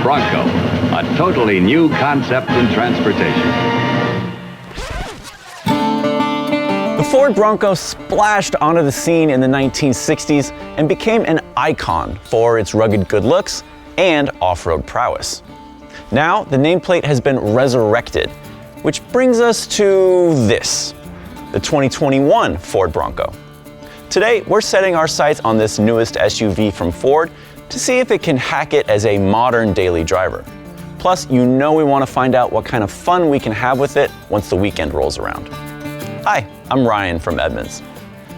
Bronco, a totally new concept in transportation. The Ford Bronco splashed onto the scene in the 1960s and became an icon for its rugged good looks and off-road prowess. Now, the nameplate has been resurrected, which brings us to this, the 2021 Ford Bronco. Today, we're setting our sights on this newest SUV from Ford to see if it can hack it as a modern daily driver. Plus, we want to find out what kind of fun we can have with it once the weekend rolls around. Hi, I'm Ryan from Edmunds.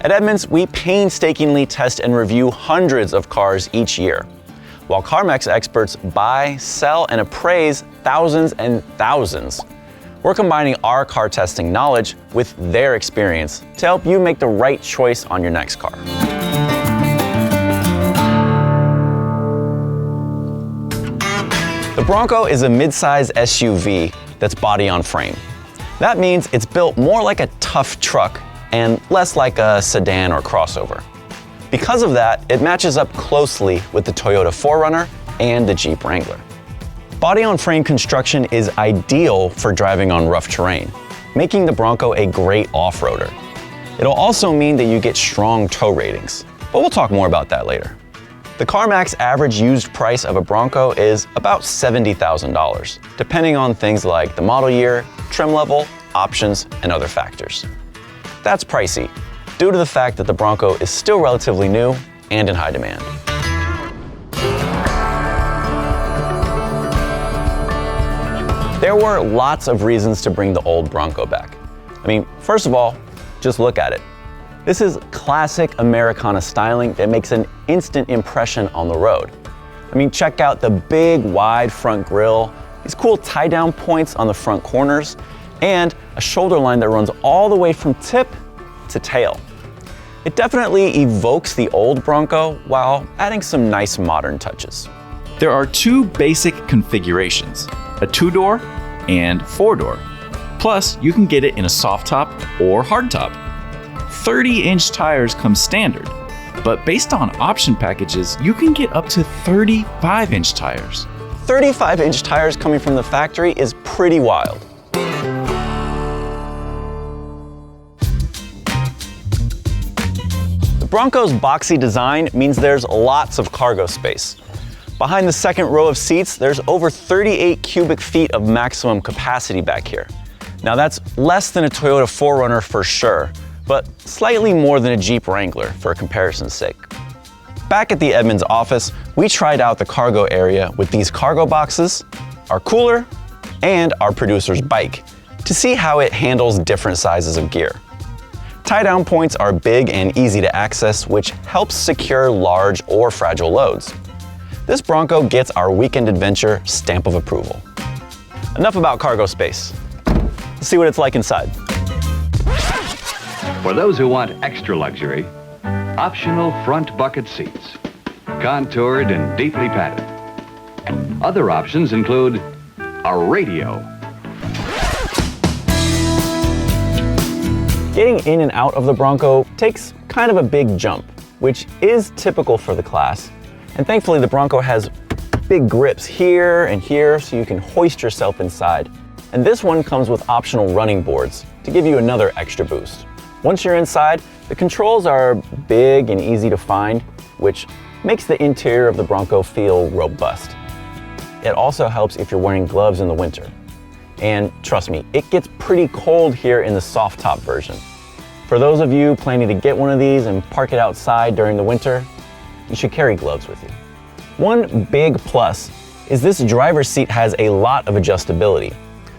At Edmunds, we painstakingly test and review hundreds of cars each year, while CarMax experts buy, sell, and appraise thousands and thousands. We're combining our car testing knowledge with their experience to help you make the right choice on your next car. The Bronco is a midsize SUV that's body on frame. That means it's built more like a tough truck and less like a sedan or crossover. Because of that, it matches up closely with the Toyota 4Runner and the Jeep Wrangler. Body-on-frame construction is ideal for driving on rough terrain, making the Bronco a great off-roader. It'll also mean that you get strong tow ratings, but we'll talk more about that later. The CarMax average used price of a Bronco is about $70,000, depending on things like the model year, trim level, options, and other factors. That's pricey, due to the fact that the Bronco is still relatively new and in high demand. There were lots of reasons to bring the old Bronco back. First of all, just look at it. This is classic Americana styling that makes an instant impression on the road. Check out the big, wide front grille, these cool tie-down points on the front corners, and a shoulder line that runs all the way from tip to tail. It definitely evokes the old Bronco while adding some nice modern touches. There are two basic configurations, a 2-door and 4-door. Plus, you can get it in a soft top or hard top. 30-inch tires come standard, but based on option packages, you can get up to 35-inch tires. 35-inch tires coming from the factory is pretty wild. The Bronco's boxy design means there's lots of cargo space. Behind the second row of seats, there's over 38 cubic feet of maximum capacity back here. Now that's less than a Toyota 4Runner for sure, but slightly more than a Jeep Wrangler for comparison's sake. Back at the Edmunds office, we tried out the cargo area with these cargo boxes, our cooler, and our producer's bike to see how it handles different sizes of gear. Tie-down points are big and easy to access, which helps secure large or fragile loads. This Bronco gets our weekend adventure stamp of approval. Enough about cargo space. Let's see what it's like inside. For those who want extra luxury, optional front bucket seats, contoured and deeply padded. Other options include a radio. Getting in and out of the Bronco takes kind of a big jump, which is typical for the class. And thankfully the Bronco has big grips here and here so you can hoist yourself inside. And this one comes with optional running boards to give you another extra boost. Once you're inside, the controls are big and easy to find, which makes the interior of the Bronco feel robust. It also helps if you're wearing gloves in the winter. And trust me, it gets pretty cold here in the soft top version. For those of you planning to get one of these and park it outside during the winter, you should carry gloves with you. One big plus is this driver's seat has a lot of adjustability.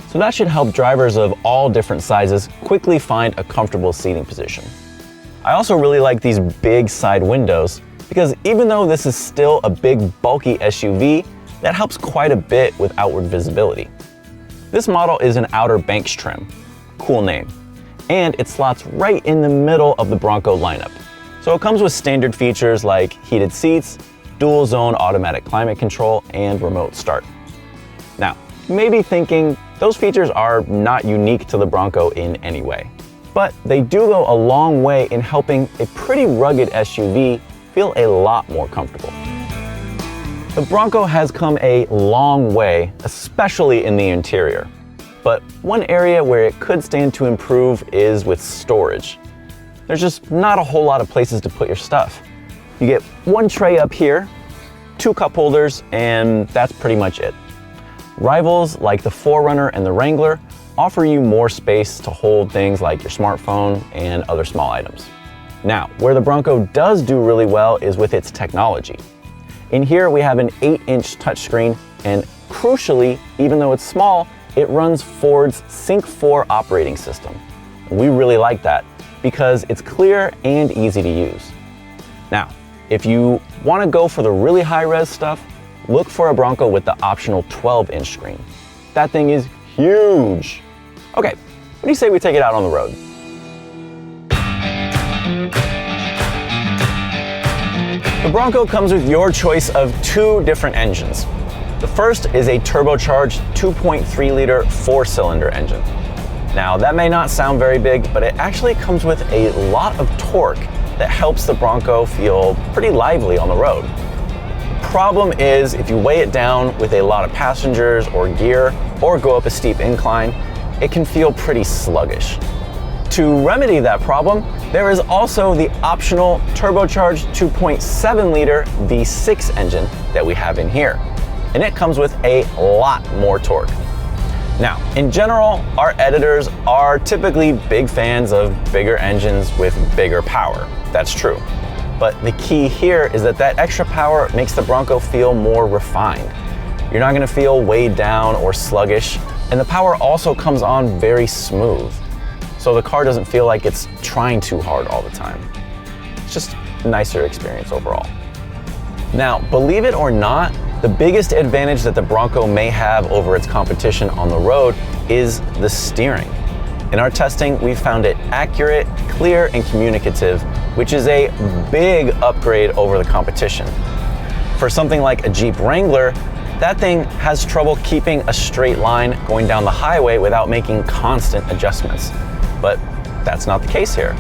So that should help drivers of all different sizes quickly find a comfortable seating position. I also really like these big side windows because even though this is still a big bulky SUV, that helps quite a bit with outward visibility. This model is an outer Banks trim, cool name, and it slots right in the middle of the Bronco lineup. So it comes with standard features like heated seats, dual zone automatic climate control, and remote start. Now, you may be thinking those features are not unique to the Bronco in any way, but they do go a long way in helping a pretty rugged SUV feel a lot more comfortable. The Bronco has come a long way, especially in the interior. But one area where it could stand to improve is with storage. There's just not a whole lot of places to put your stuff. You get one tray up here, 2 cup holders, and that's pretty much it. Rivals like the 4Runner and the Wrangler offer you more space to hold things like your smartphone and other small items. Now, where the Bronco does do really well is with its technology. In here we have an 8-inch touchscreen, and crucially, even though it's small, it runs Ford's Sync 4 operating system. We really like that because it's clear and easy to use. Now, if you want to go for the really high-res stuff, look for a Bronco with the optional 12-inch screen. That thing is huge. Okay, what do you say we take it out on the road? The Bronco comes with your choice of 2 different engines. The first is a turbocharged 2.3-liter 4-cylinder engine. Now, that may not sound very big, but it actually comes with a lot of torque that helps the Bronco feel pretty lively on the road. Problem is, if you weigh it down with a lot of passengers or gear, or go up a steep incline, it can feel pretty sluggish. To remedy that problem, there is also the optional turbocharged 2.7-liter V6 engine that we have in here, and it comes with a lot more torque. Now, in general, our editors are typically big fans of bigger engines with bigger power. That's true. But the key here is that extra power makes the Bronco feel more refined. You're not gonna feel weighed down or sluggish, and the power also comes on very smooth. So the car doesn't feel like it's trying too hard all the time. It's just a nicer experience overall. Now, believe it or not, the biggest advantage that the Bronco may have over its competition on the road is the steering. In our testing, we found it accurate, clear, and communicative, which is a big upgrade over the competition. For something like a Jeep Wrangler, that thing has trouble keeping a straight line going down the highway without making constant adjustments. But that's not the case here.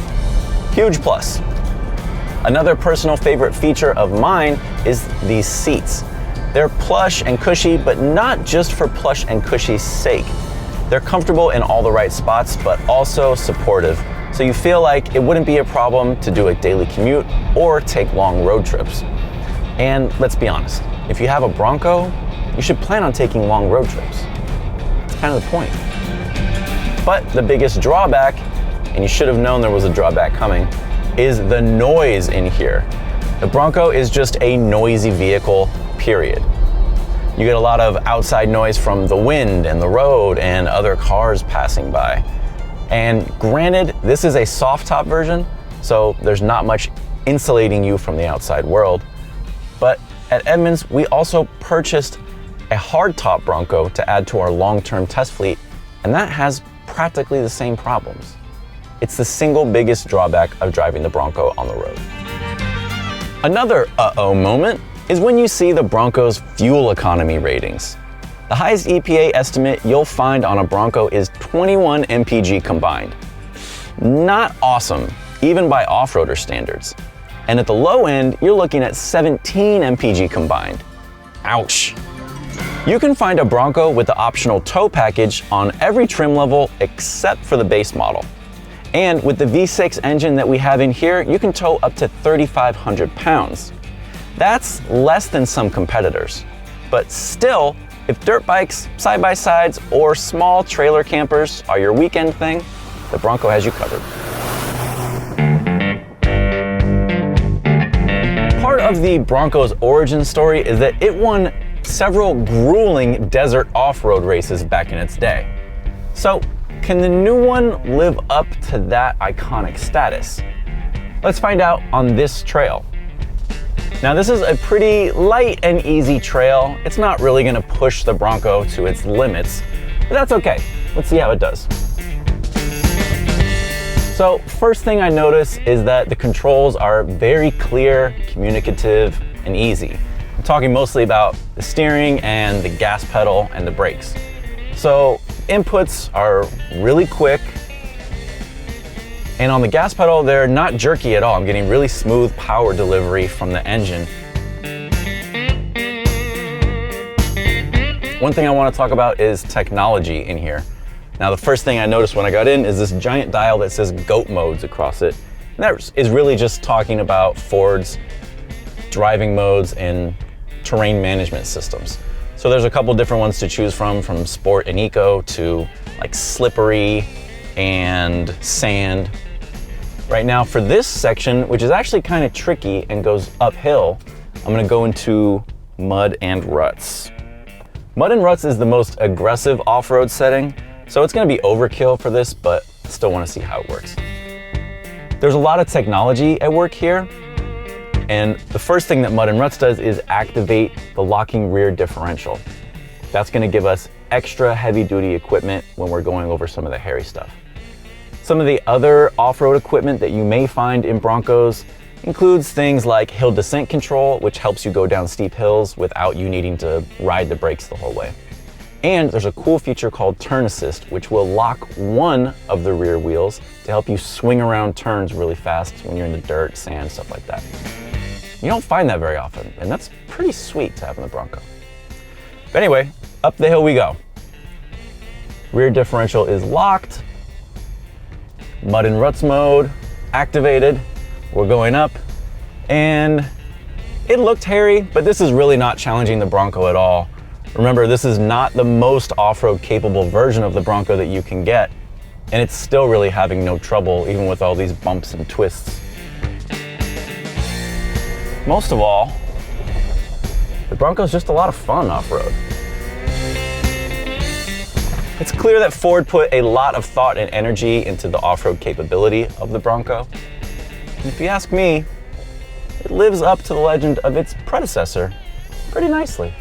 Huge plus. Another personal favorite feature of mine is these seats. They're plush and cushy, but not just for plush and cushy's sake. They're comfortable in all the right spots, but also supportive, so you feel like it wouldn't be a problem to do a daily commute or take long road trips. And let's be honest, if you have a Bronco, you should plan on taking long road trips. That's kind of the point. But the biggest drawback, and you should have known there was a drawback coming, is the noise in here. The Bronco is just a noisy vehicle, period. You get a lot of outside noise from the wind and the road and other cars passing by. And granted, this is a soft top version, so there's not much insulating you from the outside world. But at Edmunds, we also purchased a hardtop Bronco to add to our long-term test fleet, and that has practically the same problems. It's the single biggest drawback of driving the Bronco on the road. Another uh-oh moment is when you see the Bronco's fuel economy ratings. The highest EPA estimate you'll find on a Bronco is 21 mpg combined. Not awesome, even by off-roader standards. And at the low end, you're looking at 17 mpg combined. Ouch. You can find a Bronco with the optional tow package on every trim level except for the base model. And with the V6 engine that we have in here, you can tow up to 3,500 pounds. That's less than some competitors. But still, if dirt bikes, side-by-sides, or small trailer campers are your weekend thing, the Bronco has you covered. Part of the Bronco's origin story is that it won several grueling desert off-road races back in its day. So, can the new one live up to that iconic status? Let's find out on this trail. Now, this is a pretty light and easy trail. It's not really gonna push the Bronco to its limits, but that's okay. Let's see how it does. So, first thing I notice is that the controls are very clear, communicative, and easy. I'm talking mostly about the steering and the gas pedal and the brakes. So, inputs are really quick, and on the gas pedal, they're not jerky at all. I'm getting really smooth power delivery from the engine. One thing I want to talk about is technology in here. Now, the first thing I noticed when I got in is this giant dial that says GOAT modes across it. And that is really just talking about Ford's driving modes and terrain management systems. So there's a couple different ones to choose from sport and eco to like slippery and sand. Right now for this section, which is actually kind of tricky and goes uphill, I'm gonna go into mud and ruts. Mud and ruts is the most aggressive off-road setting, so it's gonna be overkill for this, but I still wanna see how it works. There's a lot of technology at work here, and the first thing that Mud and Ruts does is activate the locking rear differential. That's gonna give us extra heavy-duty equipment when we're going over some of the hairy stuff. Some of the other off-road equipment that you may find in Broncos includes things like hill descent control, which helps you go down steep hills without you needing to ride the brakes the whole way. And there's a cool feature called turn assist, which will lock one of the rear wheels to help you swing around turns really fast when you're in the dirt, sand, stuff like that. You don't find that very often, and that's pretty sweet to have in the Bronco. But anyway, up the hill we go. Rear differential is locked. Mud and Ruts mode activated. We're going up, and it looked hairy, but this is really not challenging the Bronco at all. Remember, this is not the most off-road capable version of the Bronco that you can get, and it's still really having no trouble even with all these bumps and twists. Most of all, the Bronco's just a lot of fun off-road. It's clear that Ford put a lot of thought and energy into the off-road capability of the Bronco. And if you ask me, it lives up to the legend of its predecessor pretty nicely.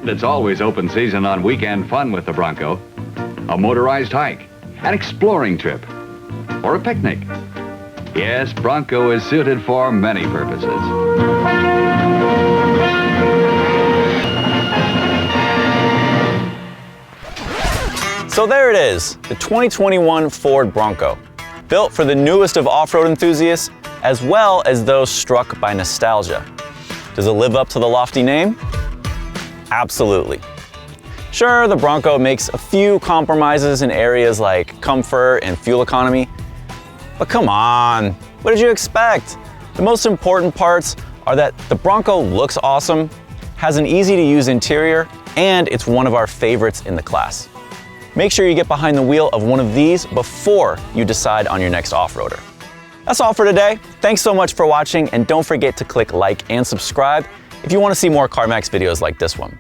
It's always open season on weekend fun with the Bronco. A motorized hike, an exploring trip, or a picnic. Yes, Bronco is suited for many purposes. So there it is, the 2021 Ford Bronco, built for the newest of off-road enthusiasts, as well as those struck by nostalgia. Does it live up to the lofty name? Absolutely. Sure, the Bronco makes a few compromises in areas like comfort and fuel economy, but come on, what did you expect? The most important parts are that the Bronco looks awesome, has an easy-to-use interior, and it's one of our favorites in the class. Make sure you get behind the wheel of one of these before you decide on your next off-roader. That's all for today. Thanks so much for watching, and don't forget to click like and subscribe if you want to see more CarMax videos like this one.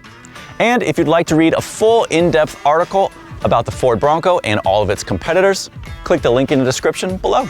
And if you'd like to read a full in-depth article about the Ford Bronco and all of its competitors, click the link in the description below.